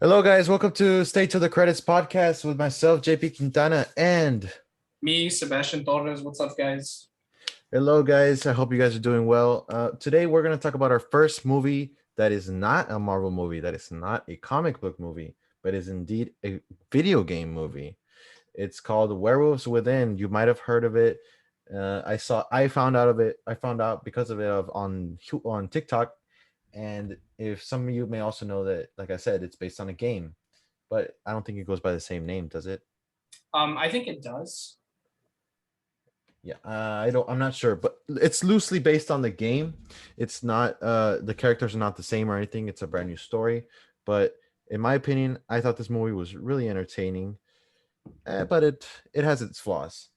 Hello, guys. Welcome to Stay to the Credits podcast with myself, JP Quintana, and Me, Sebastian Torres. What's up, guys? hello, guys. I hope you guys are doing well. Today, we're going to talk about our first movie that is not a Marvel movie, that is not a comic book movie, but is indeed a video game movie. It's called Werewolves Within. You might have heard of it. I found out of it. I found out because of it on TikTok. And if some of you may also know that, like I said, it's based on a game, but I don't think it goes by the same name, does it? I think it does. Yeah, I don't. I'm not sure, but it's loosely based on the game. It's not. The characters are not the same or anything. It's a brand new story. But in my opinion, I thought this movie was really entertaining. But it has its flaws.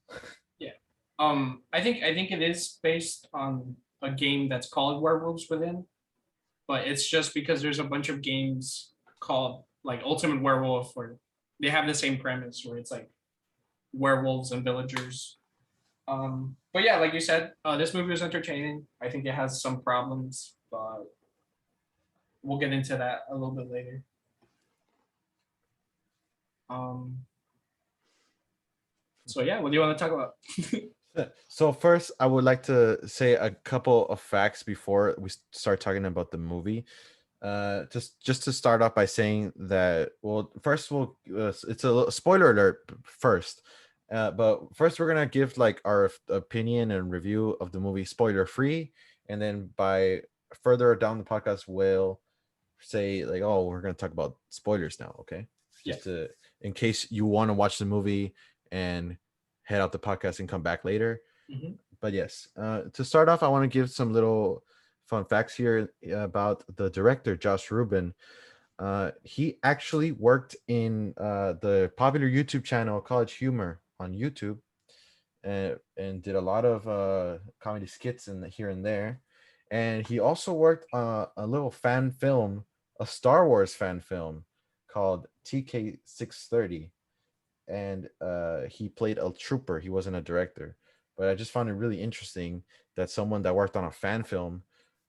Yeah. I think it is based on a game that's called Werewolves Within, but it's just because there's a bunch of games called like Ultimate Werewolf where they have the same premise where it's like werewolves and villagers. But yeah, like you said, this movie was entertaining. I think it has some problems, but we'll get into that a little bit later. Um, so yeah, what do you want to talk about? So first, I would like to say a couple of facts before we start talking about the movie. Just to start off by saying that, well, first we'll it's a spoiler alert first. But first we're gonna give like our opinion and review of the movie spoiler free, and then by further down the podcast we'll say like, oh, we're gonna talk about spoilers now, okay? Yeah. Just to in case you want to watch the movie and head out the podcast and come back later. Mhm. But yes, to start off, I want to give some little fun facts here about the director, Josh Rubin. He actually worked in the popular YouTube channel College Humor on YouTube, and did a lot of comedy skits in here and there. And he also worked a little fan film, a Star Wars fan film called TK 630, and he played a trooper. He wasn't a director, but I just found it really interesting that someone that worked on a fan film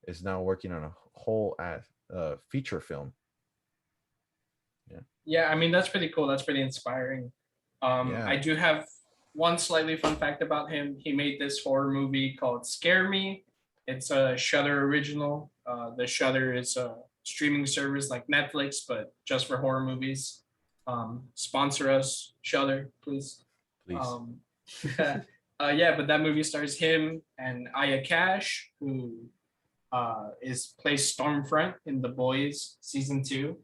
is now working on a whole feature film. Yeah, Yeah, I mean that's pretty cool. That's pretty inspiring. yeah. I do have one slightly fun fact about him. He made this horror movie called Scare Me. It's a Shudder original. The Shudder is a streaming service like Netflix, but just for horror movies. Sponsor us, Shudder, please. Please. Um, yeah, but that movie stars him and Aya Cash, who is plays Stormfront in The Boys season 2.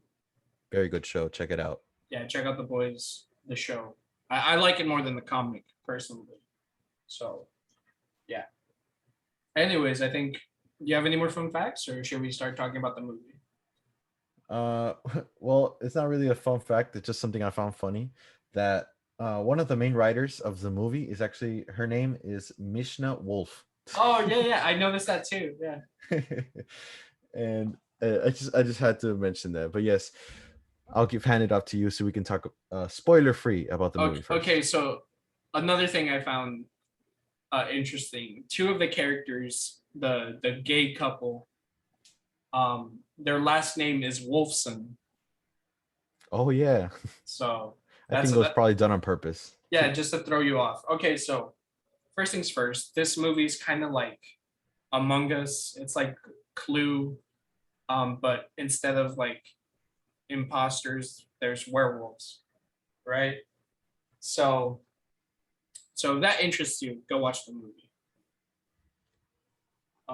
Very good show. Check it out. Yeah, check out The Boys, the show. I like it more than the comic personally. So yeah. Anyways, I think. Do you have any more fun facts, or should we start talking about the movie? Uh, well, it's not really a fun fact. It's just something I found funny that one of the main writers of the movie is actually her name is Mishna Wolf. Oh yeah, yeah, I noticed that too. Yeah. And I just had to mention that. But yes, I'll hand it off to you so we can talk spoiler free about the movie Okay. first. Okay. So another thing I found interesting: two of the characters, the gay couple, their last name is Wolfson. Oh yeah, So I that's think it was that. probably done on purpose. Yeah, just to throw you off. Okay, so first things first, this movie's kind of like Among Us. It's like Clue, but instead of like imposters, there's werewolves, right? So, so if that interests you, go watch the movie.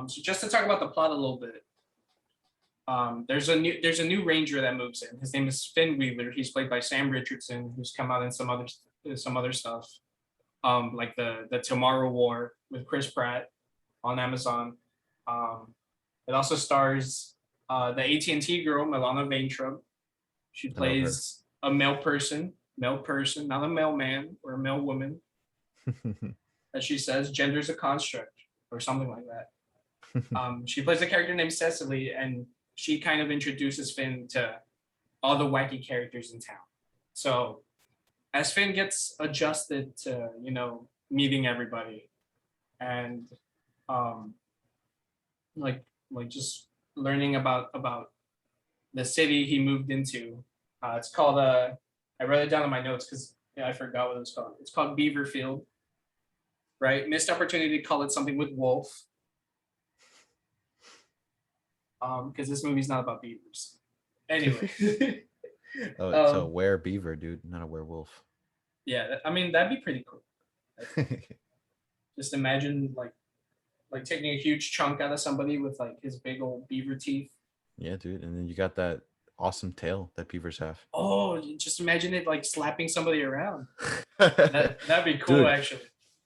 So just to talk about the plot a little bit, there's a new ranger that moves in. His name is Finn Wheeler. He's played by Sam Richardson, who's come out in some other stuff, like the Tomorrow War with Chris Pratt on Amazon. Um, it also stars the AT&T girl, Milana Vaintrub. She I love her. plays a male person, not a male man or a male woman. As she says, gender's a construct or something like that. She plays a character named Cecily, and she kind of introduces Finn to all the wacky characters in town. So as Finn gets adjusted to, meeting everybody and um, like just learning about the city he moved into. It's called I wrote it down in my notes because I forgot what it was called. It's called Beaverfield, right? Missed opportunity to call it something with wolf. Because this movie's not about beavers. Anyway. Oh, it's a um, were beaver, dude, not a werewolf. yeah, I mean that'd be pretty cool. Just imagine like taking a huge chunk out of somebody with like his big old beaver teeth. Yeah, dude. And then you got that awesome tail that beavers have. Oh, just imagine it like slapping somebody around. That'd be cool Dude, actually.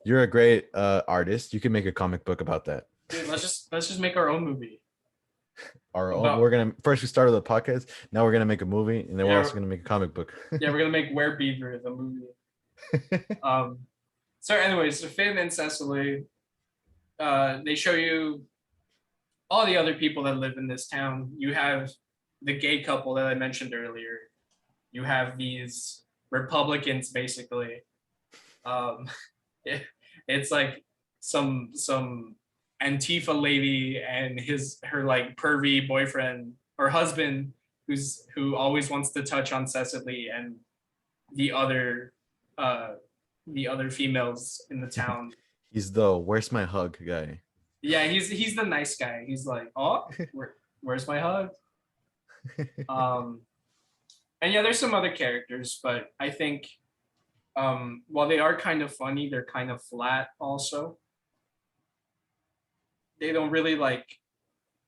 you're a great artist. You can make a comic book about that. Dude, let's just make our own movie Our own, about we're gonna first we started the podcast. Now we're gonna make a movie, and then we're yeah also gonna make a comic book. yeah we're gonna make Were Beaver the movie. Um, so anyways, so Finn and Cecily, they show you all the other people that live in this town. You have the gay couple that I mentioned earlier. You have these Republicans, basically. Um, it, it's like some Antifa lady and her like pervy boyfriend or husband who always wants to touch on Cecily and the other uh the other females in the town. He's the "Where's my hug" guy. Yeah, he's the nice guy. He's like, oh, where's my hug? Um, and yeah, there's some other characters, but I think while they are kind of funny, they're kind of flat also. They don't really like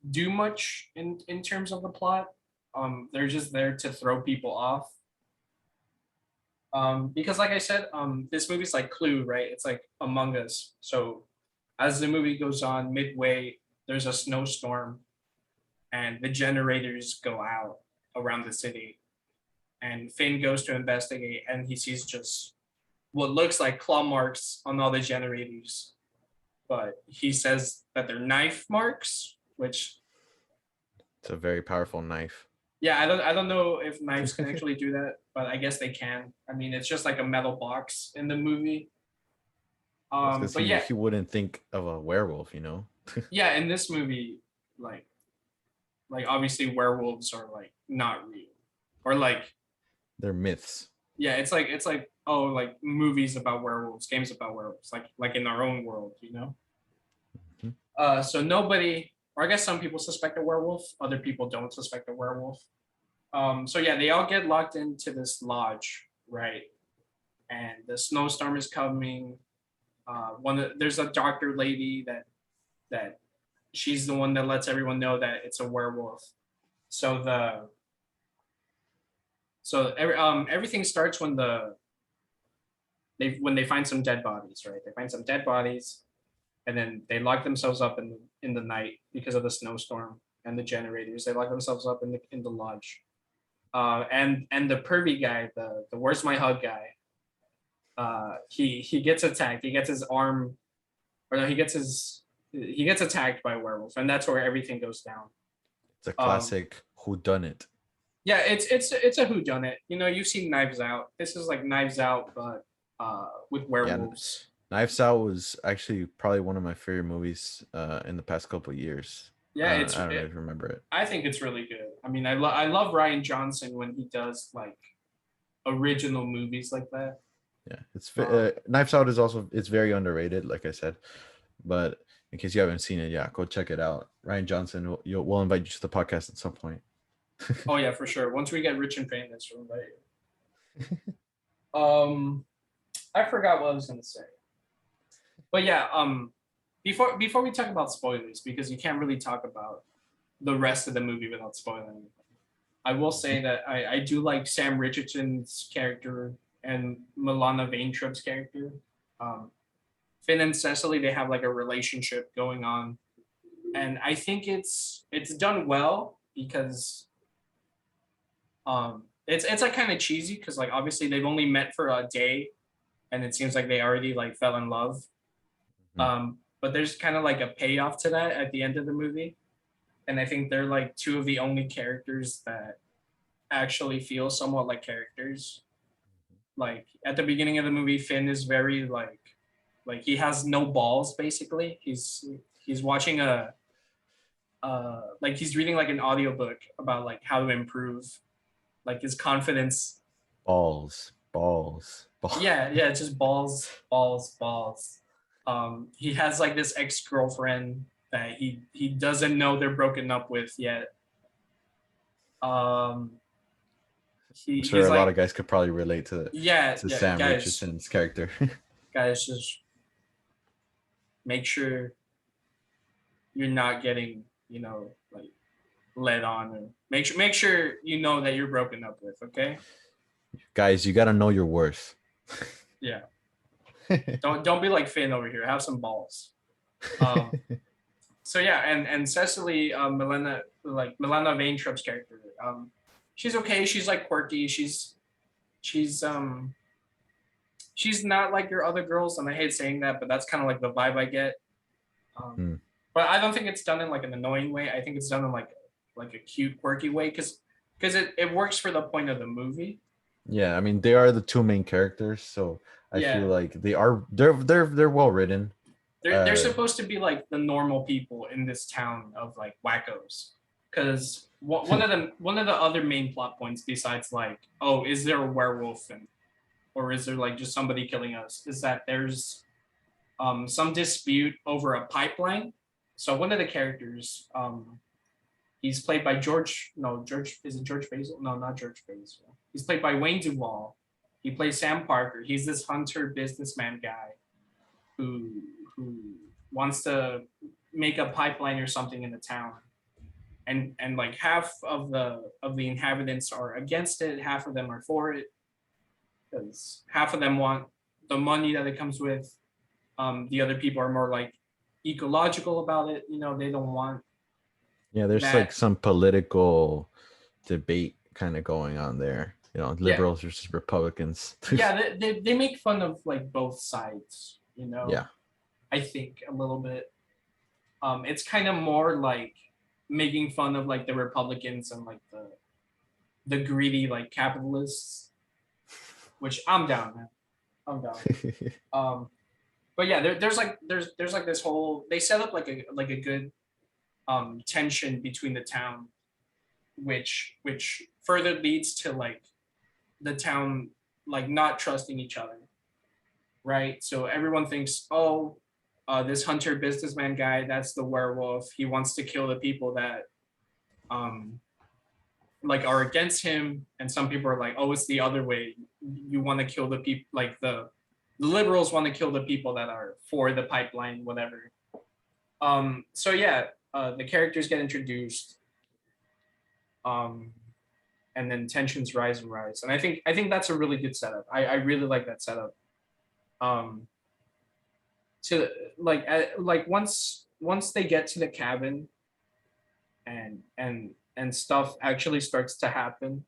do much in terms of the plot. They're just there to throw people off. Because like I said, this movie's like Clue, right? It's like Among Us. So as the movie goes on, midway, there's a snowstorm and the generators go out around the city. And Finn goes to investigate and he sees just what looks like claw marks on all the generators. But he says that they're knife marks, which It's a very powerful knife. yeah, I don't know if knives can actually do that, but I guess they can. I mean, it's just like a metal box in the movie. Because But he yeah, he wouldn't think of a werewolf, you know. yeah, in this movie, like obviously werewolves are like not real, or like They're myths. yeah, it's like oh like movies about werewolves, games about werewolves, like in our own world, you know. Mhm. So nobody, or I guess some people suspect a werewolf, other people don't suspect a werewolf. So yeah, they all get locked into this lodge, right? And the snowstorm is coming. There's a doctor lady that she's the one that lets everyone know that it's a werewolf. So everything starts when they find some dead bodies, right? They find some dead bodies, and then they lock themselves up in the night because of the snowstorm and the generators. They lock themselves up in the lodge. And the pervy guy, the "Where's my hug" guy, he gets attacked. He gets his arm, or no, he gets attacked by a werewolf, and that's where everything goes down. It's a Um, classic whodunit. yeah, it's a whodunit. You know, you've seen Knives Out. This is like Knives Out, but with Yeah, werewolves. Knives Out was actually probably one of my favorite movies in the past couple of years. Yeah, I don't know if you remember it. I think it's really good. I mean, I love Ryan Johnson when he does like original movies like that. Yeah, it's Um, Knives Out is also it's very underrated, like I said. But in case you haven't seen it, yeah, go check it out. Ryan Johnson, we'll invite you to the podcast at some point. oh yeah, for sure. Once we get rich and famous, we'll invite you. I forgot what I was gonna say, but yeah, before we talk about spoilers, because you can't really talk about the rest of the movie without spoiling anything. I will say that I do like Sam Richardson's character and Milana Vaintrub's character. Um, Finn and Cecily, they have like a relationship going on, and I think it's done well because it's like kind of cheesy because like obviously they've only met for a day, and it seems like they already like fell in love. Mhm. But there's kind of like a payoff to that at the end of the movie, and I think they're like two of the only characters that actually feel somewhat like characters. Like at the beginning of the movie, Finn is very like he has no balls basically. He's watching like he's reading like an audiobook about like how to improve. like his confidence. Balls. Yeah, it's just balls, balls, balls. He has like this ex-girlfriend that he doesn't know they're broken up with yet. Um, I'm sure he's a lot like, of guys could probably relate yeah, to yeah, Sam guys, Richardson's character. guys, just make sure you're not getting, like led on, and make sure you know that you're broken up with. Okay, Guys, you got to know your worth. yeah. Don't be like Finn over here. Have some balls. Um, so yeah, and Cecily, Milena Vaintrub's character, she's okay. She's like quirky. She's she's not like your other girls, and I hate saying that, but that's kind of like the vibe I get. Um, Hmm. but I don't think it's done in like an annoying way. I think it's done in like a cute, quirky way, because it works for the point of the movie. Yeah, I mean they are the two main characters, so I feel Yeah, like they're well written. they're Uh, supposed to be like the normal people in this town of like wackos. Because one of the other main plot points, besides like, oh, is there a werewolf, or is there like just somebody killing us, is that there's some dispute over a pipeline. So one of the characters, he's played by George. No, George, is it George Basil? No, not George Basil. He's played by Wayne Duvall. He plays Sam Parker. He's this hunter businessman guy who who wants to make a pipeline or something in the town, and like half of the inhabitants are against it, half of them are for it, because half of them want the money that it comes with. The other people are more like ecological about it. They don't want yeah, there's like that. some political debate kind of going on there. You know, Yeah, liberals versus Republicans. yeah. They make fun of like both sides. Yeah. I think a little bit. It's kind of more like making fun of like the Republicans and like the greedy like capitalists, which I'm down, man. I'm down. Um, but yeah, there's like this whole, they set up like a good tension between the town, which further leads to like the town like not trusting each other, right? So everyone thinks, oh, this hunter businessman guy, that's the werewolf. He wants to kill the people that um like are against him, and some people are like, oh, it's the other way. You want to kill the people, like the liberals want to kill the people that are for the pipeline, whatever. So yeah, the characters get introduced, um and then tensions rise and rise, and I think that's a really good setup. I really like that setup. um to like once they get to the cabin, and stuff actually starts to happen,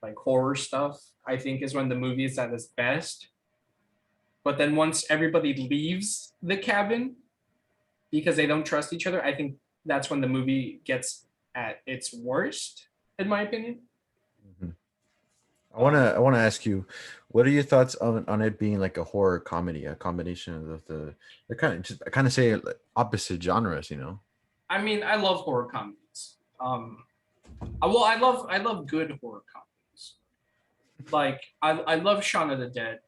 like horror stuff, I think is when the movie is at its best. But then once everybody leaves the cabin because they don't trust each other, I think that's when the movie gets at its worst, in my opinion. Mhm. I Um, wanna ask you, what are your thoughts on it being like a horror comedy, a combination of the kind of just I kind of say like opposite genres, you know? I mean, I love horror comedies. Well, I love good horror comedies. Like I love Shaun of the Dead.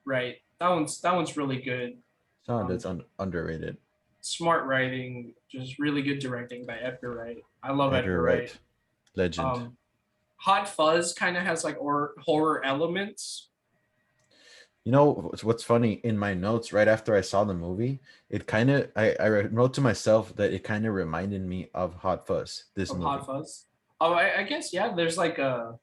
Right, that one's really good. Sound Um, that's underrated. Smart writing, just really good directing by Edgar Wright. I love Edgar Edgar Wright. Wright, legend. Um, Hot Fuzz kind of has like horror elements. You know what's funny? In my notes, right after I saw the movie, it kind of I wrote to myself that it kind of reminded me of Hot Fuzz. This Of Hot movie. Fuzz. Oh, I guess yeah. There's like a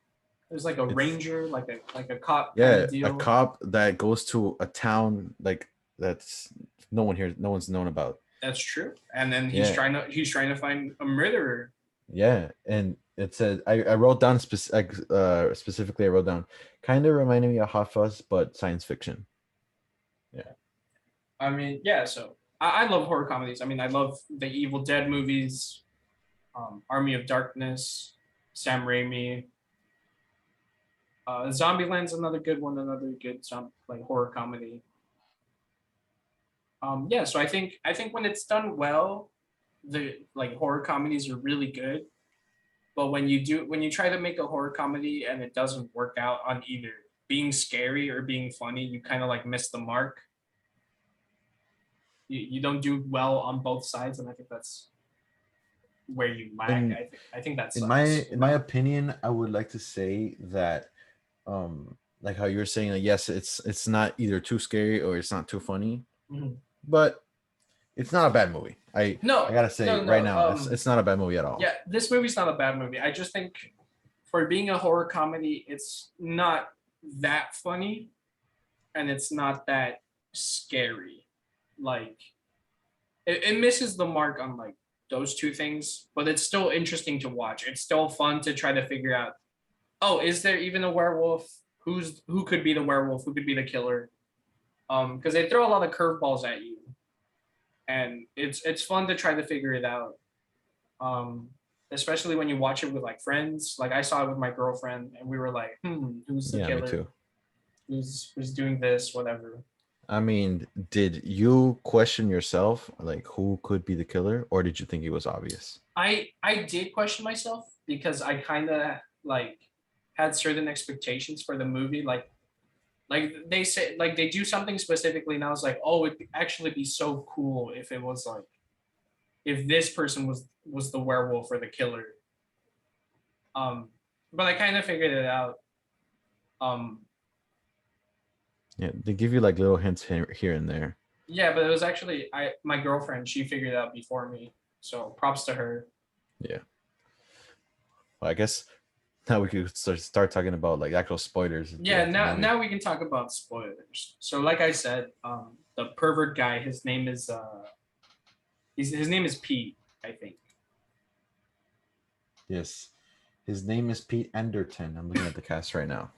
It's ranger, like a cop kind yeah, of a deal. cop that goes to a town like that's no one's known about. That's true. And then he's Yeah, trying to find a murderer. yeah, and it said I wrote down specifically I wrote down kind of reminded me of Hot Fuzz, but science fiction. Yeah. I mean, yeah. So I love horror comedies. I mean, I love the Evil Dead movies, Army of Darkness, Sam Raimi. Zombieland's another good one, another good like horror comedy. Yeah, so I think when it's done well, the like horror comedies are really good. But when you try to make a horror comedy and it doesn't work out on either being scary or being funny, you kind of like miss the mark. You don't do well on both sides, and I think that's where you lack. In I think that in my sucks. in my opinion, I would like to say that like how you were saying, like yes, it's not either too scary or it's not too funny, Mhm. but it's not a bad movie. I No, gotta say no, right no. now, it's not a bad movie at all. Yeah, this movie's not a bad movie. I just think for being a horror comedy, it's not that funny and it's not that scary. Like it misses the mark on like those two things, but it's still interesting to watch. It's still fun to try to figure out, oh, is there even a werewolf? Who could be the werewolf? Who could be the killer? Because they throw a lot of curveballs at you, and it's fun to try to figure it out. Um, Especially when you watch it with like friends. Like I saw it with my girlfriend, and we were like, who's the Yeah, me killer? too. Who's doing this? Whatever. I mean, did you question yourself, like who could be the killer, or did you think it was obvious? I did question myself because I kind of like had certain expectations for the movie. Like they say, like they do something specifically, and I was like, oh, it'd actually be so cool if it was like if this person was the werewolf or the killer. Um, but I kind of figured it out. Um, Yeah, they give you like little hints here and there. yeah, but it was actually I my girlfriend. She figured it out before me, so props to her. Yeah. Well, I guess now we could start talking about like actual spoilers Yeah, of the movie. now we can talk about spoilers. So, like I said, the pervert guy, his name is Pete, I think. Yes, his name is Pete Anderton. I'm looking at the cast right now.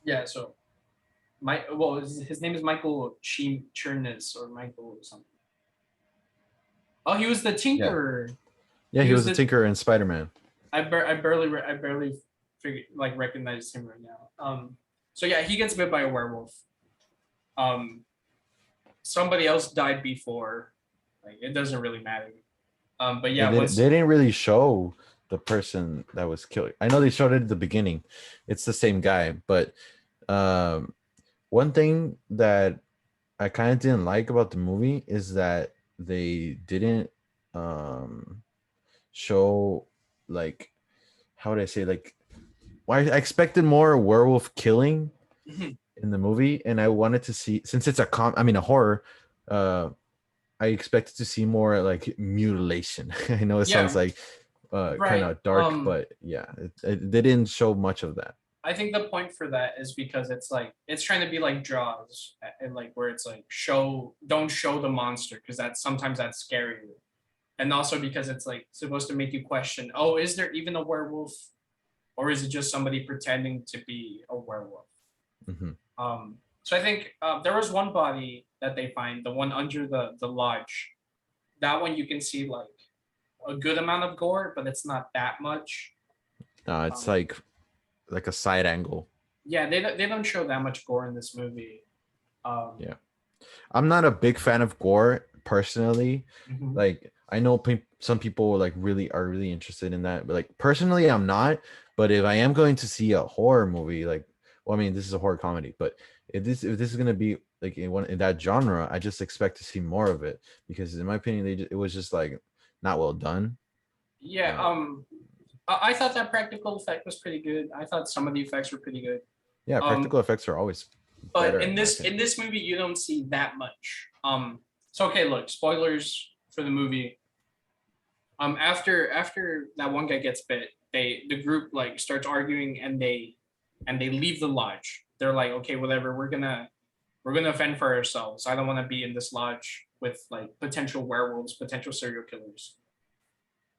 Yeah, so his name is Michael Chernis or Michael something. Oh, he was the Yeah, Tinkerer. yeah, He he was was a the Tinker in Spider-Man. I barely figured like recognized him right now. So yeah, he gets bit by a werewolf. Um, Somebody else died before. Like it doesn't really matter. But They yeah, they didn't really show the person that was killed. I know they showed it at the beginning. It's the same guy, but um, one thing that I kind of didn't like about the movie is that they didn't um show like how would I say like why I expected more werewolf killing in the movie, and I wanted to see since it's a horror. Uh, I expected to see more like mutilation. I know it sounds yeah, like kind right. of dark, but yeah, they didn't show much of that. I think the point for that is because it's like it's trying to be like Jaws, and like where it's like don't show the monster because that's scarier, and also because it's like supposed to make you question, oh, is there even a werewolf, or is it just somebody pretending to be a werewolf? Hmm. So I think there was one body that they find, the one under the lodge. That one you can see like a good amount of gore, but it's not that much. It's Um, like a side angle. yeah, they don't show that much gore in this movie. Um, Yeah. I'm not a big fan of gore personally. mhm. Like I know some people like really are really interested in that, but like personally, I'm not. But if I am going to see a horror movie, like, well, I mean, this is a horror comedy, but if this is gonna be like in that genre, I just expect to see more of it because, in my opinion, it was just like not well done. Yeah, Uh, I thought that practical effect was pretty good. I thought some of the effects were pretty good. yeah, Um, practical effects are always but better in my in opinion. this movie, you don't see that much. So okay, look, spoilers for the movie. After that one guy gets bit, the group like starts arguing and they leave the lodge. They're like, okay, whatever, we're gonna fend for ourselves. I don't want to be in this lodge with like potential werewolves, potential serial killers.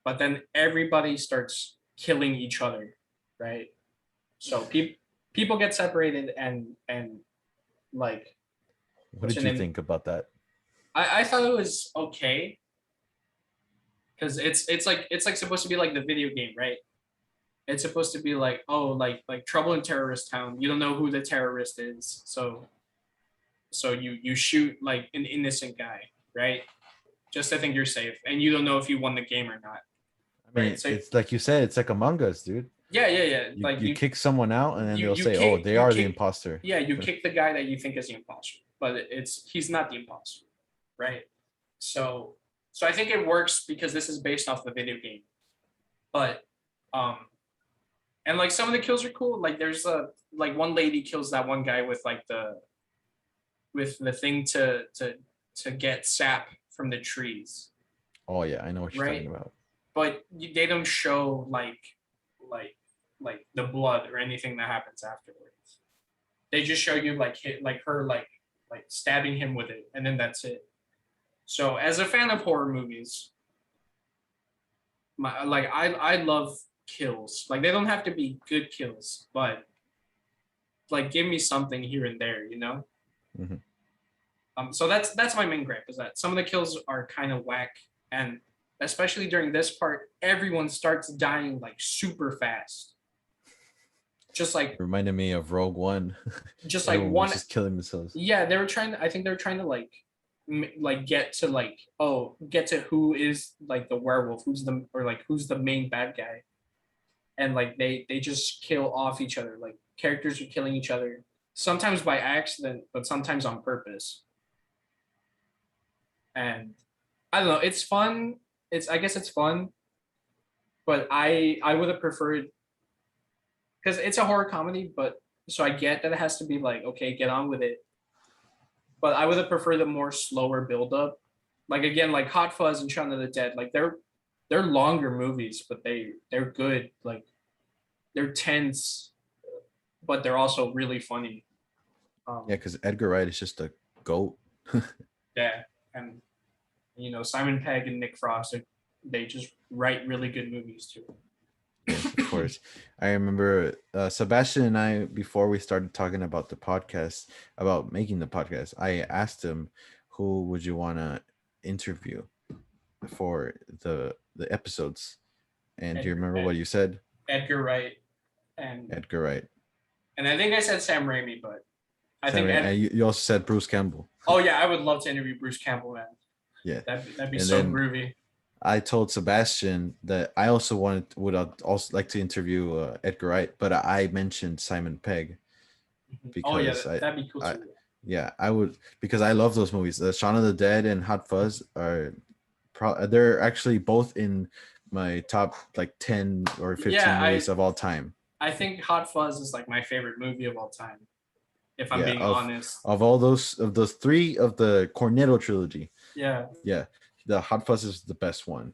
But then everybody starts killing each other, right? So people get separated and like What what's did your you name? think about that? I thought it was okay because it's like supposed to be like the video game, right? It's supposed to be like, oh, like trouble in terrorist town. You don't know who the terrorist is, so you shoot like an innocent guy, right? Just to think you're safe, and you don't know if you won the game or not. I right? mean, So it's like you said, it's like Among Us, dude. yeah. You Like you kick someone out, and then they'll say, "Oh, they you are the kick imposter." yeah, you kick the guy that you think is the imposter, but he's not the imposter, right? So I think it works because this is based off the video game. But um and like some of the kills are cool. Like there's a like one lady kills that one guy with like the thing to get sap from the trees, Oh yeah, I know what you're right? talking about. But they don't show like the blood or anything that happens afterwards. They just show you like hit like her like stabbing him with it, and then that's it. So as a fan of horror movies, I love kills. Like they don't have to be good kills, but like give me something here and there, you know. Mhm. So that's my main gripe, is that some of the kills are kind of whack, and especially during this part, everyone starts dying like super fast. Just like Reminded me of Rogue One. just like Everyone was one just killing themselves. yeah, they were trying to I think they were trying to like get to like get to who is like the werewolf, who's the main bad guy. And like they just kill off each other. Like characters are killing each other, sometimes by accident, but sometimes on purpose. And I don't know, it's fun. I guess it's fun, but I would have preferred, because it's a horror comedy, but so I get that it has to be like, okay, get on with it. But I would have preferred a more slower build up. Like again, like Hot Fuzz and Shaun of the Dead, like they're longer movies, but they're good. Like they're tense, but they're also really funny. Yeah, because Edgar Wright is just a goat. Yeah, and Simon Pegg and Nick Frost, they just write really good movies too. Yeah, of course. I remember Sebastian and I, before we started talking about the podcast, about making the podcast, I asked him, who would you want to interview for the episodes? And do you remember what you said? Edgar Wright, and Edgar Wright. I think I said Sam Raimi, but I think And you also said Bruce Campbell. Oh yeah, I would love to interview Bruce Campbell, man. Yeah, that'd be and so then groovy. I told Sebastian that I also would also like to interview Edgar Wright, but I mentioned Simon Pegg Oh yeah, because that'd be cool too. Yeah, I would, because I love those movies. The Shaun of the Dead and Hot Fuzz are they're actually both in my top like 10 or 15 movies of all time. I think Hot Fuzz is like my favorite movie of all time, if I'm being honest. Of those three of the Cornetto trilogy. Yeah, the Hot Fuzz is the best one.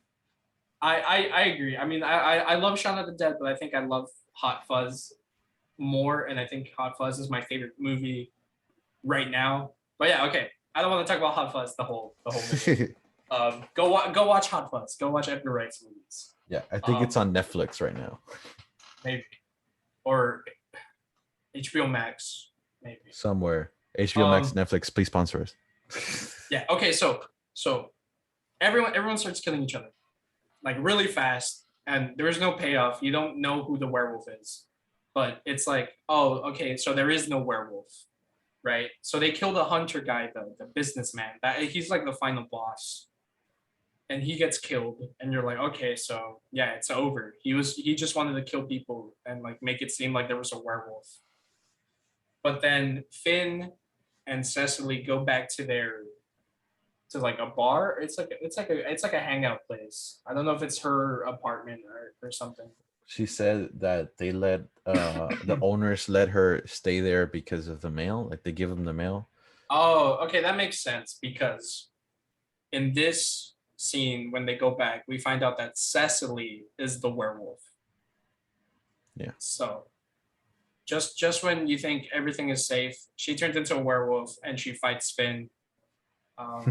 I agree. I mean, I love Shaun of the Dead, but I think I love Hot Fuzz more, and I think Hot Fuzz is my favorite movie right now. But yeah, okay. I don't want to talk about Hot Fuzz the whole movie. Go watch Hot Fuzz. Go watch Edgar Wright's movies. Yeah, I think it's on Netflix right now. Maybe, or HBO Max, maybe somewhere. HBO Max, Netflix, please sponsor us. Yeah. Okay. So everyone starts killing each other like really fast, and there is no payoff. You don't know who the werewolf is, but it's like, oh, okay, so there is no werewolf, right? So they kill the hunter guy, the businessman. That he's like the final boss, and he gets killed, and you're like, okay, so yeah, it's over. He just wanted to kill people and like make it seem like there was a werewolf. But then Finn and Cecily go back to like a bar. It's like a hangout place. I don't know if it's her apartment or something. She said that they let the owners let her stay there because of the mail. Like they give them the mail. Oh, okay, that makes sense, because in this scene when they go back, we find out that Cecily is the werewolf. Yeah. So just when you think everything is safe, she turns into a werewolf and she fights Finn. I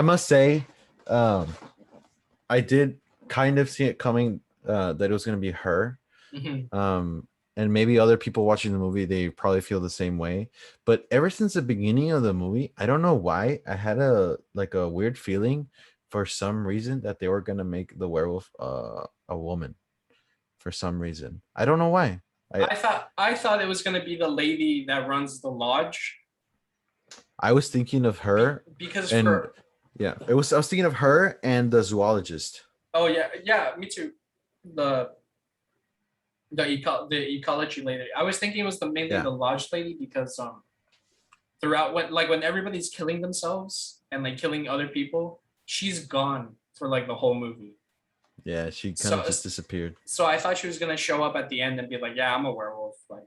must say, I did kind of see it coming that it was going to be her. Mm-hmm. And maybe other people watching the movie, they probably feel the same way. But ever since the beginning of the movie, I don't know why, I had a weird feeling for some reason that they were going to make the werewolf a woman for some reason. I don't know why. I thought it was going to be the lady that runs the lodge. I was thinking of her because I was thinking of her and the zoologist. Oh yeah, yeah, me too. The the ecology lady. I was thinking it was the mainly Yeah, the lodge lady because throughout when everybody's killing themselves and like killing other people, she's gone for like the whole movie. yeah, she kind of So just disappeared. so I thought she was gonna show up at the end and be like, yeah, I'm a werewolf. Like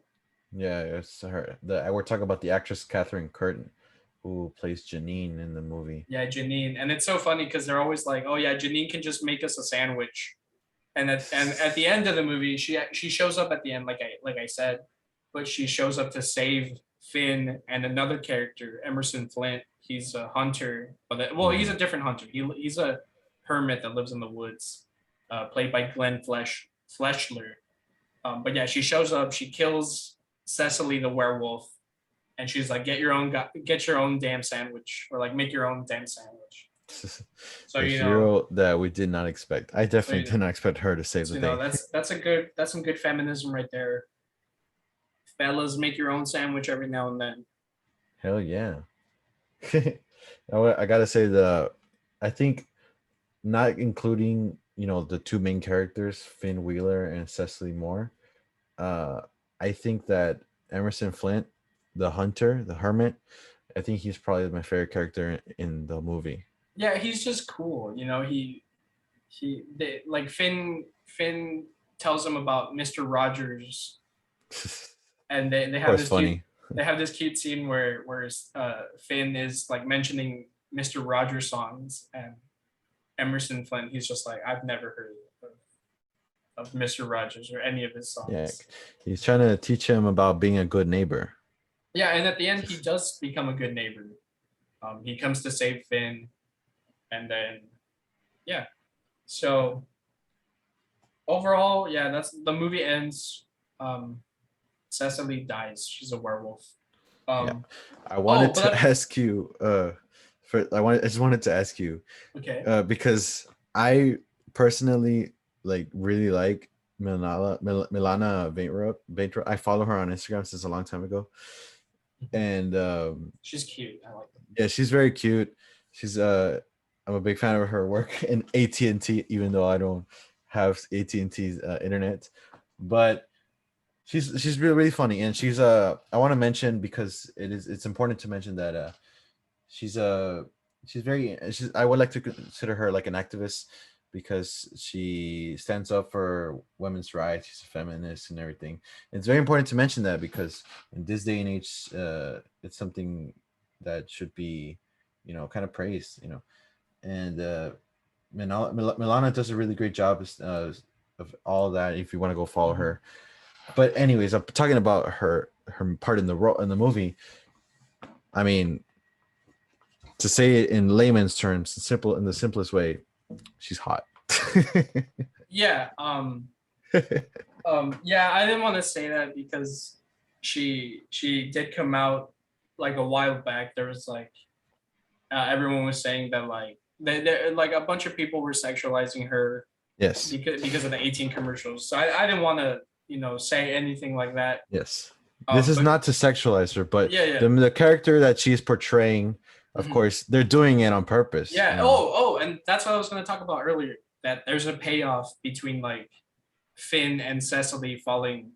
Yeah, it's her. We're talking about the actress Catherine Curtin, who plays Janine in the movie. yeah, Janine. And it's so funny because they're always like, oh yeah, Janine can just make us a sandwich. And at the end of the movie, she shows up at the end, like I said, but she shows up to save Finn and another character, Emerson Flint. He's a hunter, but well, he's Mm. a different hunter. He's a hermit that lives in the woods, played by Glenn Fleshler. But yeah, she shows up. She kills Cecily the werewolf, and she's like, get your own damn sandwich, or like make your own damn sandwich." So The you know, hero that we did not expect. I so definitely you know, did not expect her to save so, the you know day. that's some good feminism right there. Fellas, make your own sandwich every now and then. Hell yeah. I gotta say I think not including the two main characters, Finn Wheeler and Cecily Moore. Uh, I think that Emerson Flint, the hunter, the hermit, I think he's probably my favorite character in the movie. Yeah, he's just cool. You know, like Finn tells him about Mr. Rogers, and Of course, funny. they have this cute scene where Finn is like mentioning Mr. Rogers songs, and Emerson Flint, he's just like, I've never heard of Mr. Rogers or any of his Yeah, songs. he's trying to teach him about being a good neighbor. Yeah, and at the end, he does become a good neighbor. He comes to save Finn, and then yeah. So overall, yeah, that's the movie ends. Um, Cecily dies. She's a werewolf. Yeah, Um, I oh, wanted to but ask you. I just wanted to ask you, okay. because I personally really like Milana Vaintrub. I follow her on Instagram since a long time ago, and She's cute. I like yeah, she's very cute. She's I'm a big fan of her work in AT&T, even though I don't have AT&T's internet, but she's really really funny, and I want to mention, because it's important to mention that she's I would like to consider her like an activist, because she stands up for women's rights. She's a feminist and everything. And it's very important to mention that, because in this day and age, it's something that should be kind of praised. And Milana does a really great job of all that, if you want to go follow Mhm. her. But anyways, I'm talking about her part in the role in the movie. I mean, to say it in layman's terms, in the simplest way, she's hot. Yeah. Yeah. I didn't want to say that because she did come out like a while back. There was like everyone was saying that like like a bunch of people were sexualizing her Yes. because of the 18 commercials. So I didn't want to say anything like that. Yes. This is But not to sexualize her, but yeah, yeah. the character that she's portraying, of Mhm. course, they're doing it on purpose. Yeah. Oh, and that's what I was going to talk about earlier. That there's a payoff between like Finn and Cecily falling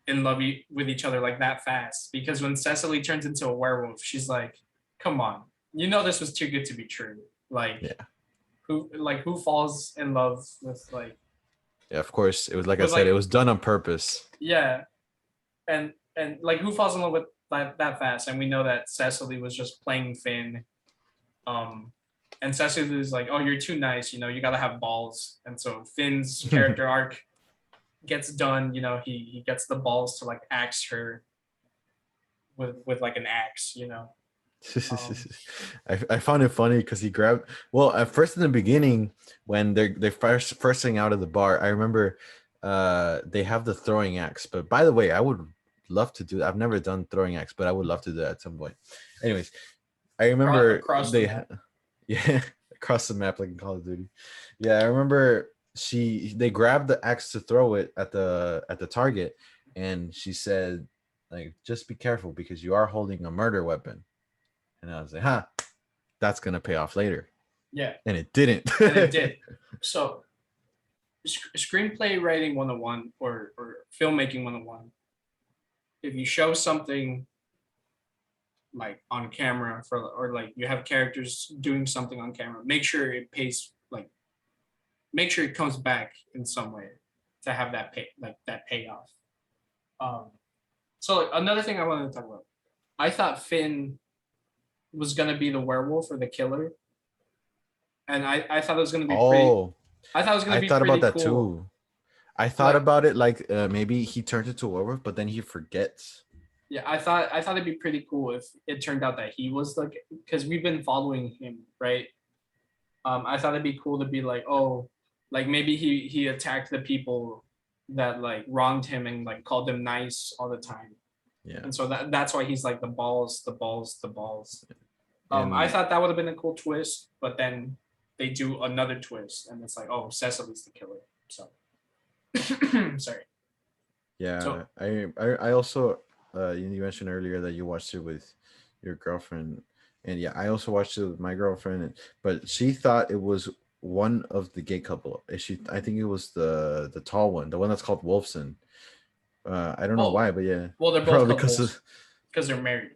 in love with each other like that fast. Because when Cecily turns into a werewolf, she's like, "Come on, this was too good to be true." Like Yeah. who falls in love with Yeah, of course. It was, like I with said, it like was done on purpose. yeah, and like who falls in love with that fast? And we know that Cecily was just playing Finn. Um, and Cecily was like, "Oh, you're too nice. You got to have balls." And so Finn's character arc gets done. He gets the balls to like axe her with like an axe. Um, I found it funny because he grabbed. Well, at first in the beginning, when they're first thing out of the bar, I remember they have the throwing axe. But by the way, I would love to do that. I've never done throwing axe, but I would love to do that at some point. Anyways, I remember across the map. yeah, across the map like in Call of Duty. Yeah, I remember they grabbed the axe to throw it at the target, and she said, like, just be careful because you are holding a murder weapon. And I was like, that's gonna pay off later. Yeah, And it didn't. and it did. So screenplay writing 101 or filmmaking 101. If you show something like on camera for or like you have characters doing something on camera, make sure it pays like make sure it comes back in some way to have that payoff. Um, so like, another thing I wanted to talk about, I thought Finn was gonna be the werewolf or the killer, and I thought it was gonna be pretty. Oh, I thought it was gonna I be thought about pretty that cool. too. I thought Like about it like maybe he turns into a werewolf, but then he forgets. yeah, I thought it'd be pretty cool if it turned out that he was like because we've been following him, right? I thought it'd be cool to be like, oh, like maybe he attacked the people that like wronged him and like called them nice all the time. Yeah. And so that's why he's like the balls, the balls, the balls. I And thought that would have been a cool twist, but then they do another twist, and it's like, oh, Cecily's the killer. So, sorry. yeah, So I also you mentioned earlier that you watched it with your girlfriend, and yeah, I also watched it with my girlfriend, but she thought it was one of the gay couple. I think it was the tall one, the one that's called Wolfson. I don't know well, why, but yeah, well, they're both probably called because wolves of. because they're married.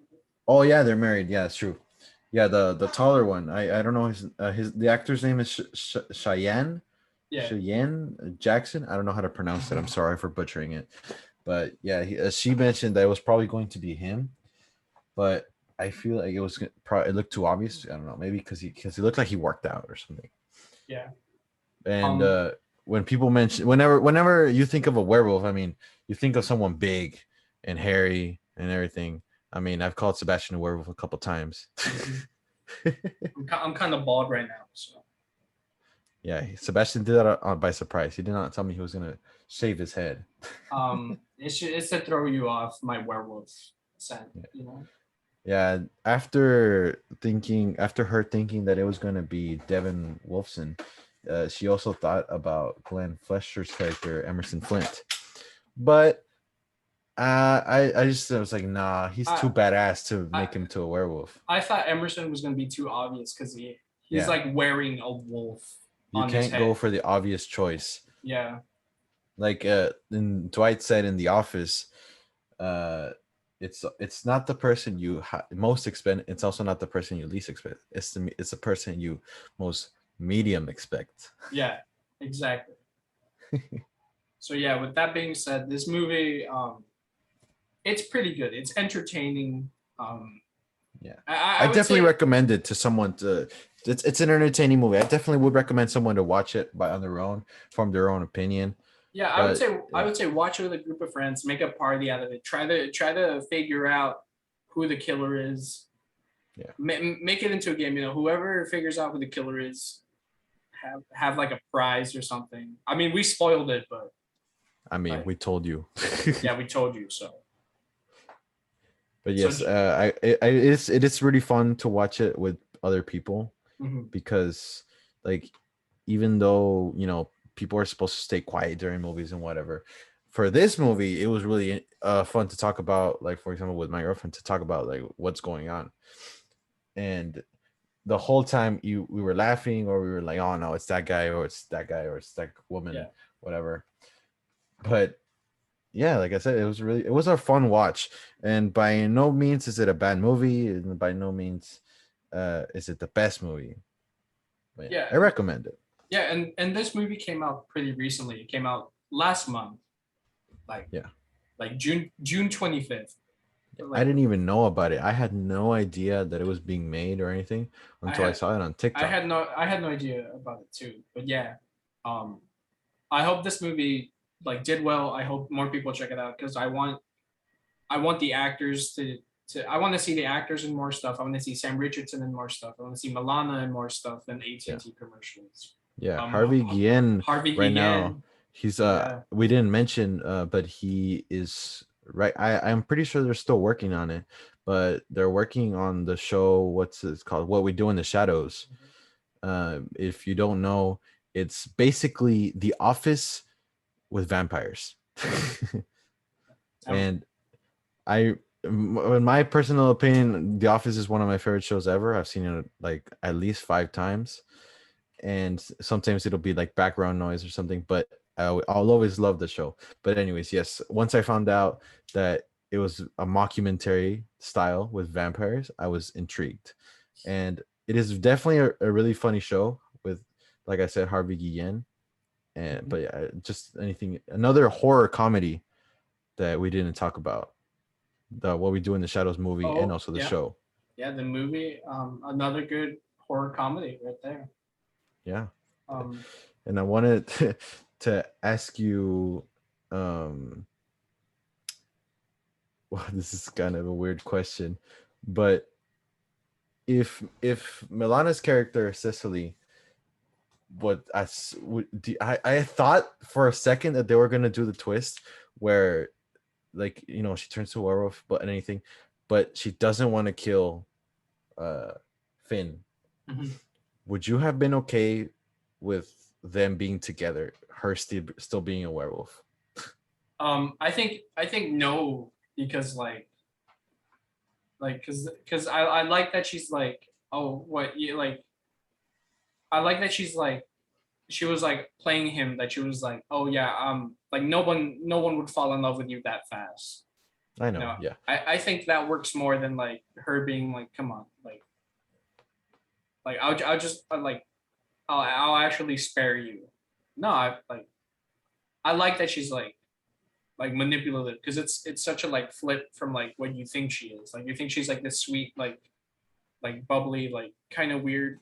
Oh yeah, they're married. Yeah, it's true. Yeah, the taller one. I don't know his the actor's name is Cheyenne. Yeah. Cheyenne Jackson. I don't know how to pronounce it. I'm sorry for butchering it. But yeah, she mentioned that it was probably going to be him, but I feel like probably it looked too obvious. I don't know, maybe because he looked like he worked out or something. Yeah. And Um. when people mention whenever you think of a werewolf, I mean, you think of someone big and hairy and everything. I mean, I've called Sebastian a werewolf a couple times. Mhm. I'm kind of bald right now, so Yeah, Sebastian did that by surprise. He did not tell me he was gonna shave his head. it's to throw you off my werewolf scent, Yeah. you know. Yeah, after her thinking that it was going to be Devin Wolfson, she also thought about Glenn Flesher's character Emerson Flint. But I was like, nah, he's too I badass to I make him to a werewolf. I thought Emerson was gonna be too obvious because he's Yeah, like wearing a wolf you on his can't go head. for the obvious choice. Yeah. Like Dwight said in The Office, uh, it's not the person you most expect. It's also not the person you least expect. It's the person you most medium expect. Yeah. Exactly. So yeah, with that being said, this movie it's pretty good. It's entertaining. Um, Yeah, I I would definitely say recommend it to someone to. It's an entertaining movie. I definitely would recommend someone to watch it on their own, form their own opinion. yeah, But I yeah, would say watch it with a group of friends, make a party out of it. Try to figure out who the killer is. yeah. Make it into a game. You know, whoever figures out who the killer is, have like a prize or something. I mean, we spoiled it, but I mean, like we told you. yeah, we told you so. But So yes, it is really fun to watch it with other people mhm. because, like, even though people are supposed to stay quiet during movies and whatever, for this movie it was really fun to talk about. Like, for example, with my girlfriend, to talk about like what's going on, and the whole time we were laughing, or we were like, oh no, it's that guy, or it's that guy, or it's that woman, Yeah, whatever. But yeah, like I said, it was a fun watch, and by no means is it a bad movie, and by no means is it the best movie. But yeah, yeah, I recommend it. yeah. And this movie came out pretty recently. It came out last month, like Yeah. June 25th. I Like didn't even know about it. I had no idea that it was being made or anything I until I had saw it on TikTok. I had no idea about it too. But yeah, um, I hope this movie like did well. I hope more people check it out because I want the actors to I want to see the actors in more stuff. I want to see Sam Richardson in more stuff. I want to see Milana in more stuff than Yeah. AT&T commercials. Yeah, Harvey Guillen Harvey right now. Guillen, He's yeah, we didn't mention but he is right. I'm pretty sure they're still working on it, but they're working on the show. What's it called? What We Do in the Shadows. If you don't know, it's basically The Office with vampires. um, And in my personal opinion, The Office is one of my favorite shows ever. I've seen it like at least 5 times, and sometimes it'll be like background noise or something, but I'll always love the show. But anyways, yes, once I found out that it was a mockumentary style with vampires, I was intrigued. And it is definitely a really funny show with, like I said, Harvey Guillen. And Mhm. but yeah, just anything, another horror comedy that we didn't talk about, the What We Do in the Shadows movie, and Oh also the yeah, show. yeah, the movie, another good horror comedy right there. Yeah. Um, And I wanted to ask you, um well, this is kind of a weird question, but if Milana's character Cecily, what I thought for a second that they were gonna do the twist where, like, she turns to a werewolf, but anything, but she doesn't want to kill uh Finn. mhm. Would you have been okay with them being together, her still being a werewolf? I think no, because because I like that she's like, oh, what you like, I like that she's like, she was like playing him, that she was like, oh yeah, like no one would fall in love with you that fast. I You know, know, yeah. I think that works more than like her being like, come on, like I'll just like I'll actually spare you. No, I like that she's like manipulative, because it's such a like flip from like what you think she is. Like you think she's like this sweet, like bubbly, like kind of weird,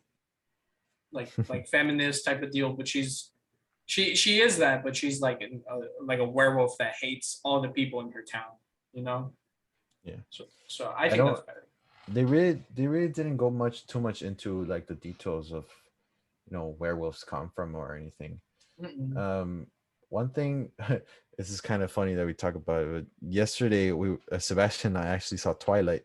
like feminist type of deal, but she is that, but she's like a werewolf that hates all the people in her town, you know. Yeah. So I I think that's don't better. they really didn't go too much into like the details of, werewolves come from or anything. Mm-mm. Um, One thing, this is kind of funny that we talk about it. But yesterday, Sebastian and I actually saw Twilight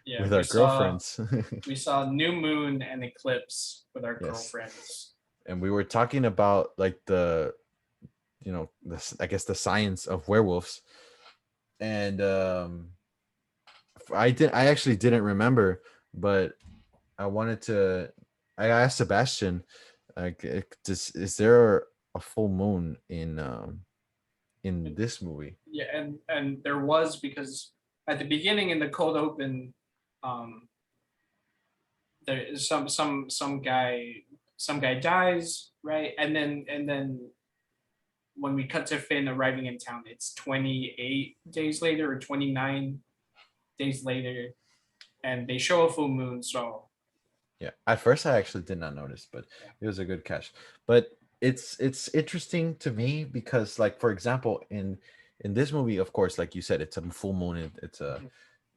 Yeah, with our girlfriends. we saw new moon and eclipse with our Yes, girlfriends. and we were talking about like I guess the science of werewolves, and I actually didn't remember, but I wanted to. I asked Sebastian, like, is there a full moon in And this movie? yeah, and there was, because at the beginning in the cold open, um, there is some guy dies, right, and then when we cut to Finn arriving in town, it's 28 days later or 29 days later, and they show a full moon. So Yeah, at first I actually did not notice, but yeah. it was a good catch. But it's interesting to me because, like, for example, in this movie, of course, like you said, it's a full moon.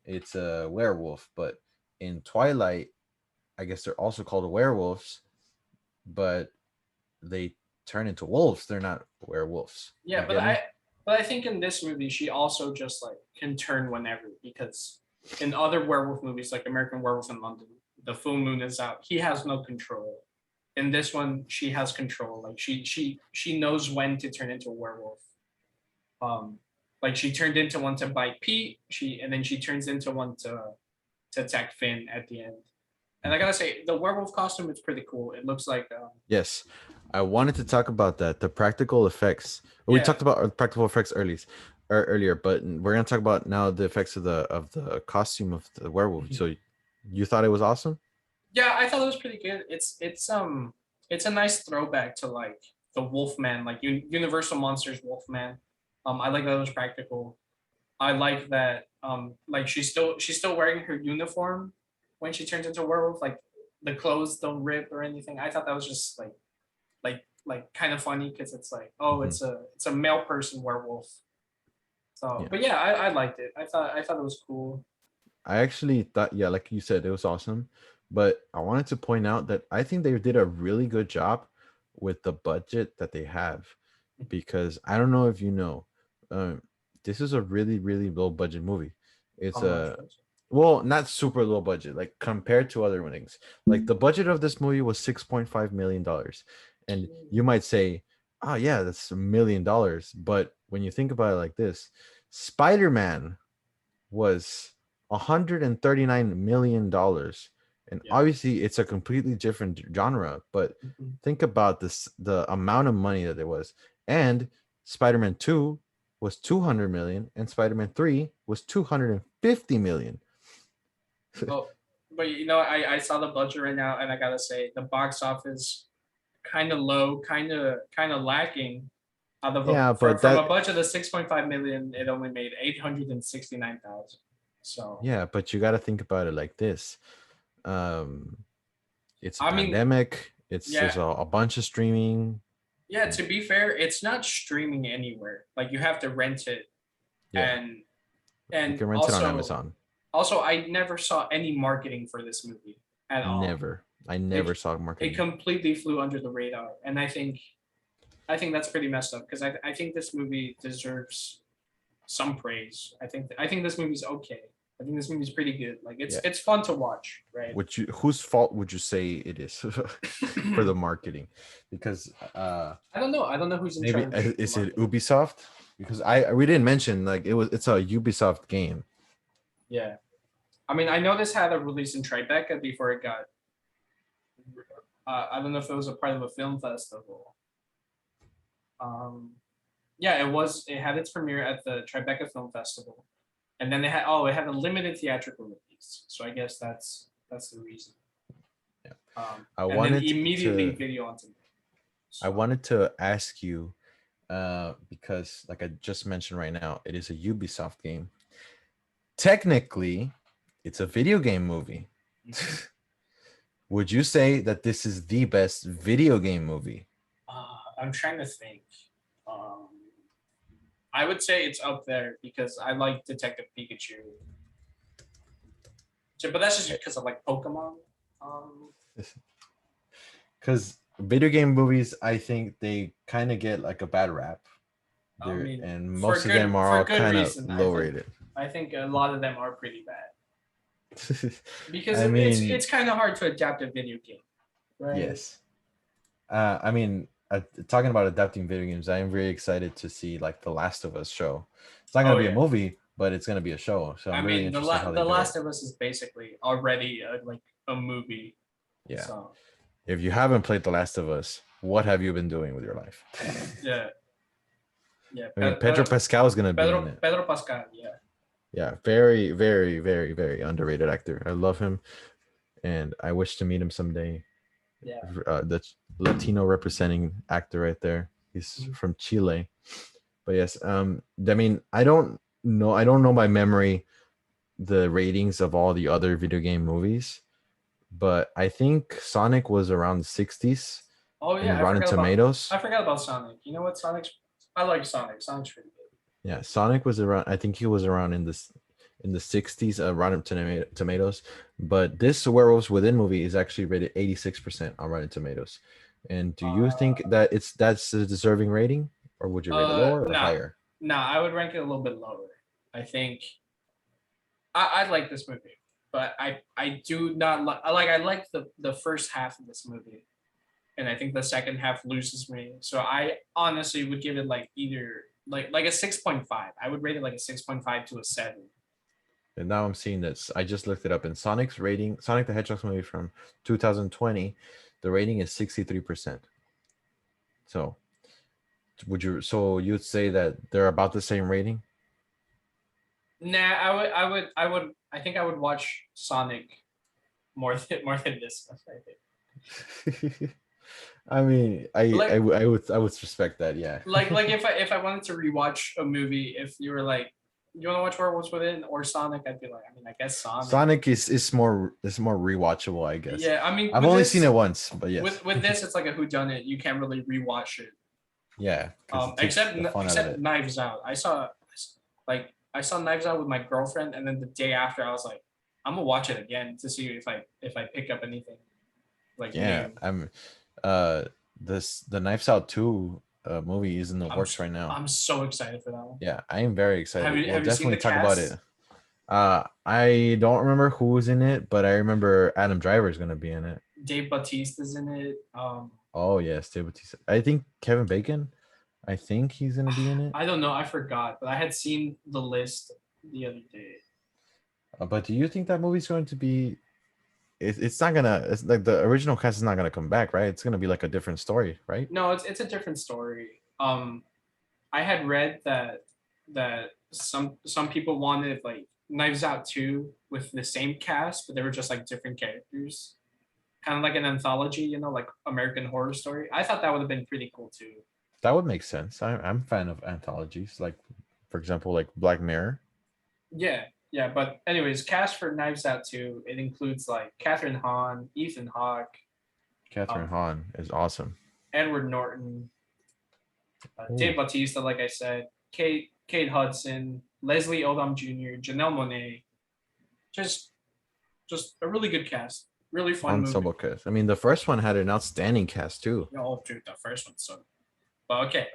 It's a werewolf, but in Twilight, I guess they're also called werewolves, but they turn into wolves. They're not werewolves. Yeah, You get me? but I think in this movie she also just like can turn whenever, because in other werewolf movies like American Werewolf in London, the full moon is out. He has no control. In this one, she has control. Like she knows when to turn into a werewolf. Um, like she turned into one to bite Pete. And then she turns into one to attack Finn at the end. And I gotta say, the werewolf costume is pretty cool. It looks like Yes, I wanted to talk about that. The practical effects. We yeah. talked about practical effects earlier, but we're gonna talk about now the effects of the costume of the werewolf. So you thought it was awesome? Yeah, I thought it was pretty good. It's a nice throwback to like the Wolfman, like Universal Monsters Wolfman. I like that it was practical. I like that like she's still wearing her uniform when she turns into a werewolf. Like the clothes don't rip or anything. I thought that was just like kind of funny, because it's like, oh, Hmm. it's a male person werewolf. So, Yeah, but yeah, I liked it. I thought it was cool. I actually thought, yeah, like you said, it was awesome. But I wanted to point out that I think they did a really good job with the budget that they have, because I don't know if you know, um, this is a really really low budget movie. It's How much a was it? Well, not super low budget, like compared to other things. Like the budget of this movie was $6.5 million, and you might say, "Oh yeah, that's $1 million." But when you think about it like this, Spider Man was $139 million, and Yeah. obviously it's a completely different genre. But Mhm. think about the amount of money that there was. And Spider-Man 2 was 200 million, and Spider-Man 3 was 250 million. Well, but I saw the budget right now, and I gotta say the box office kind of low, kind of lacking. Out of Yeah, but from a that budget of 6.5 million, it only made 869,000. So yeah, but you got to think about it like this. Um it's a I mean, pandemic. It's yeah, there's a bunch of streaming. yeah. To be fair, it's not streaming anywhere. Like you have to rent it, Yeah, and you and can rent it on also Amazon. also I never saw any marketing for this movie at all. Never. I never It saw it marketing. completely flew under the radar, and I think that's pretty messed up because I think this movie deserves some praise. I think this movie's okay. I think this movie's pretty good. Like it's Yeah. it's fun to watch, right? Would you whose fault would you say it is for the marketing? Because I don't know. I don't know who's in maybe charge of is it marketing. Ubisoft? Because I we didn't mention like it's a Ubisoft game. Yeah, I mean, I know this had a release in Tribeca before it got. I don't know if it was a part of a film festival. Um, yeah, it was. It had its premiere at the Tribeca Film Festival, and then it had a limited theatrical release. So I guess that's the reason. Yeah. I And then wanted immediately to video on demand. I So wanted to ask you because like I just mentioned right now, it is a Ubisoft game. Technically, it's a video game movie. Would you say that this is the best video game movie? I'm trying to think. Um, I would say it's up there because I like Detective Pikachu. But that's just because I like Pokemon. Um, Because video game movies, I think they kind of get like a bad rap. I There mean, and for most of them good are for all good kind of reason. low rated. I think a lot of them are pretty bad because I it's mean, kind of hard to adapt a video game, right? yes. I mean, talking about adapting video games, I am very excited to see like the Last of Us show. It's not gonna Oh be a yeah. movie, but it's gonna be a show. So I I'm really mean, interested how they the do it. Last of Us is basically already like a movie. Yeah. So If you haven't played The Last of Us, what have you been doing with your life? yeah, yeah. I mean, Pedro Pascal is gonna be in it. Pedro Pascal. Yeah. Yeah, very, very, very, very underrated actor. I love him, and I wish to meet him someday. Yeah. The Latino representing actor right there. He's Mhm. from Chile. But yes, I mean, I don't know by memory the ratings of all the other video game movies, but I think Sonic was around the 60s Oh in yeah, Rotten Tomatoes. I forgot about Sonic. You know what? I like Sonic. Sonic's pretty good. Yeah, Sonic was around. I think he was around in the 60s, Rotten Tomatoes. But this Werewolves Within movie is actually rated 86% on Rotten Tomatoes. And do you think that that's a deserving rating, or would you rate it lower or Nah, higher? nah. I would rank it a little bit lower. I think I like this movie, but I do not like. I like the first half of this movie, and I think the second half loses me. So I honestly would give it like either like a 6.5. I would rate it like a 6.5 to a 7. And now I'm seeing this. I just looked it up. In Sonic's rating, Sonic the Hedgehog movie from 2020, the rating is 63%. So so you'd say that they're about the same rating? Nah, I think I would watch Sonic more than this stuff. I think. I mean, Like I would respect that, yeah. like if I wanted to rewatch a movie, if you were like, you want to watch Werewolves Within or Sonic, I'd be like, I mean, I guess Sonic. Sonic is more rewatchable, I guess. Yeah, I mean, I've only seen it once, but yes. with this, it's like a whodunit. You can't really rewatch it. Yeah, because it takes the fun out of Except it. Knives Out. I saw Knives Out with my girlfriend, and then the day after, I was like, I'm gonna watch it again to see if I pick up anything like Yeah, new. I'm the Knives Out 2 movie is in the works right now. I'm so excited for that one. Yeah, I am very excited. We'll Have you seen definitely the talk about cast? it. I don't remember who's in it, but I remember Adam Driver is gonna be in it. Dave Bautista is in it. Oh yes, David Bautista. I think Kevin Bacon. I think he's gonna be in it. I don't know. I forgot, but I had seen the list the other day. But do you think that movie's going to be it's not gonna. It's like the original cast is not gonna come back, right? It's gonna be like a different story, right? No, it's a different story. I had read that some people wanted like Knives Out 2 with the same cast, but they were just like different characters, kind of like an anthology, like American Horror Story. I thought that would have been pretty cool too. That would make sense. I'm a fan of anthologies, like for example, like Black Mirror. Yeah, yeah. But anyways, cast for Knives Out 2, it includes like Catherine Hahn, Ethan Hawke, Catherine um, Hahn is awesome. Edward Norton, Ooh, Dave Bautista, like I said, Kate Hudson, Leslie Odom Jr., Janelle Monáe. Just just a really good cast. Really fun movie. ensemble cast. I mean, the first one had an outstanding cast too. Oh, dude, the first one's so. But okay.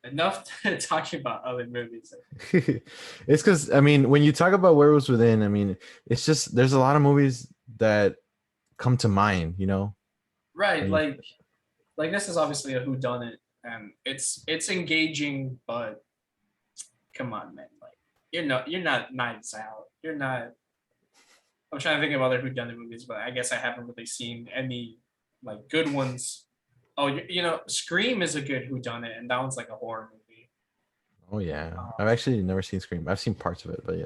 Enough talking about other movies. It's because I mean, when you talk about Werewolves Within, I mean, it's just there's a lot of movies that come to mind. Right, When you, like this is obviously a whodunit, and it's engaging, but come on, man, like you're not Knives Out. You're not. I'm trying to think of other whodunit movies, but I guess I haven't really seen any like good ones. Oh, Scream is a good whodunit, and that one's like a horror movie. oh yeah, I've Um, actually never seen Scream. I've seen parts of it, but yeah,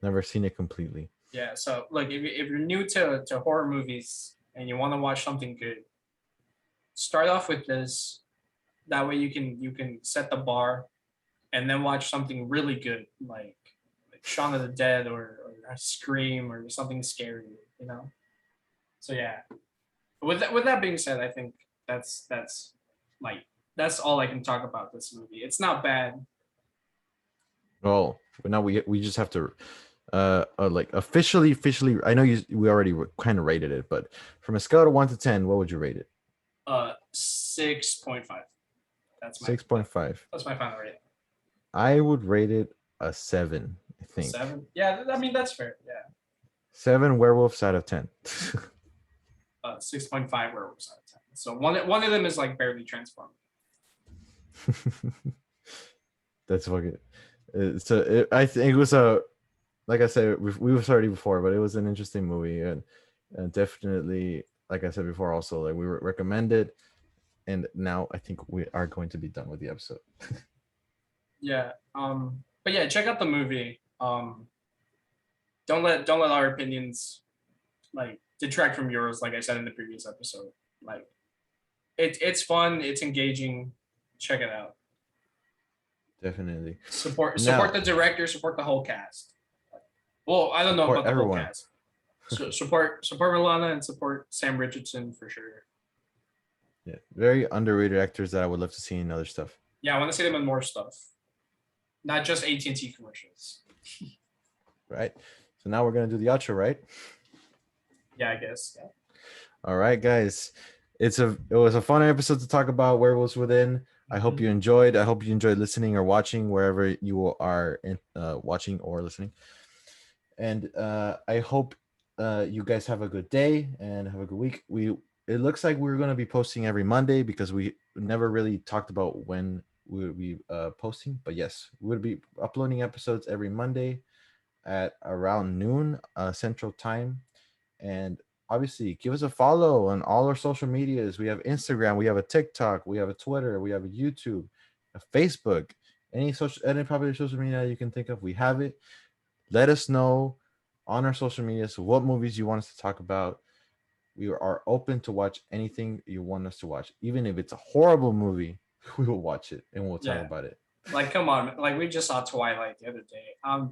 never seen it completely. yeah, so like if you're new to horror movies and you want to watch something good, start off with this. That way you can set the bar, and then watch something really good like Shaun of the Dead or Scream or something scary. You know. So yeah. With that being said, I think that's like that's all I can talk about this movie. It's not bad. Well, now we just have to like officially. I know we already kind of rated it, but from a scale of 1 to 10, what would you rate it? 6.5. That's my 6.5. that's my final rating. I would rate it a 7. I think 7. Yeah, I mean that's fair. Yeah. 7 werewolves out of 10. 6.5 werewolves out of 10. So one of them is like barely transformed. That's fucking. I think it was a, like I said, we've already before, but it was an interesting movie, and definitely, like I said before, also like we recommend it, and now I think we are going to be done with the episode. Yeah. But yeah, check out the movie. Don't let our opinions like detract from yours. Like I said in the previous episode, like it's fun, it's engaging. Check it out. Definitely. Support the director, support the whole cast. Well, I don't know Support about the whole everyone. cast. So support Milana and support Sam Richardson for sure. Yeah, very underrated actors that I would love to see in other stuff. Yeah, I want to see them in more stuff, not just AT&T commercials. Right. So now we're gonna do the outro, right? Yeah, I guess. Yeah. All right, guys. It was a fun episode to talk about Werewolves Within. I hope you enjoyed. I hope you enjoyed listening or watching wherever you are watching or listening. And I hope you guys have a good day and have a good week. It looks like we're going to be posting every Monday because we never really talked about when we would be posting. But yes, we would be uploading episodes every Monday at around noon Central Time. And obviously, give us a follow on all our social medias. We have Instagram, we have a TikTok, we have a Twitter, we have a YouTube, a Facebook, any popular social media you can think of, we have it. Let us know on our social media what movies you want us to talk about. We are open to watch anything you want us to watch, even if it's a horrible movie. We will watch it and we'll talk about it. Like, come on, like we just saw Twilight the other day.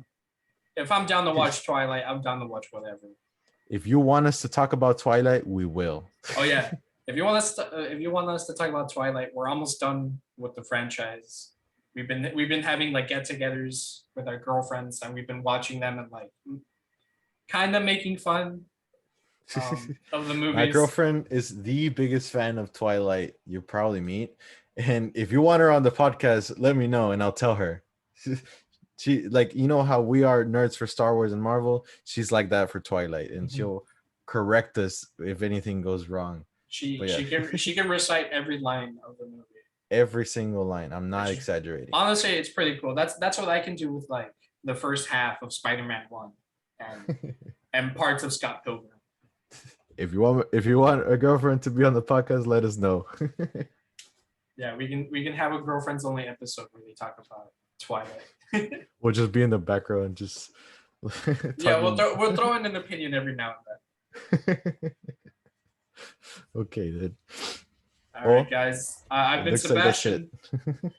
If I'm down to watch Twilight, I'm down to watch whatever. If you want us to talk about Twilight, we will. Oh yeah. If you want us to talk about Twilight, we're almost done with the franchise. We've been having like get-togethers with our girlfriends, and we've been watching them and like kind of making fun of the movies. My girlfriend is the biggest fan of Twilight you probably meet, and if you want her on the podcast, let me know and I'll tell her. She like, you know how we are nerds for Star Wars and Marvel, she's like that for Twilight, and she'll correct us if anything goes wrong. She can recite every line of the movie. Every single line. I'm not exaggerating. Honestly, it's pretty cool. That's what I can do with like the first half of Spider-Man 1 and parts of Scott Pilgrim. if you want a girlfriend to be on the podcast, let us know. Yeah, we can have a girlfriends only episode where they talk about Twilight. We'll just be in the background, just Yeah, talking. we'll throw in an opinion every now and then. Okay, then. All Well, right, guys. I've it been looks like that's it. Sebastian.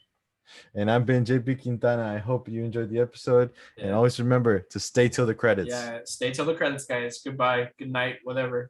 And I've been JP Quintana. I hope you enjoyed the episode. And Yeah. always remember to stay till the credits. Yeah. Stay till the credits, guys. Goodbye. Good night. Whatever.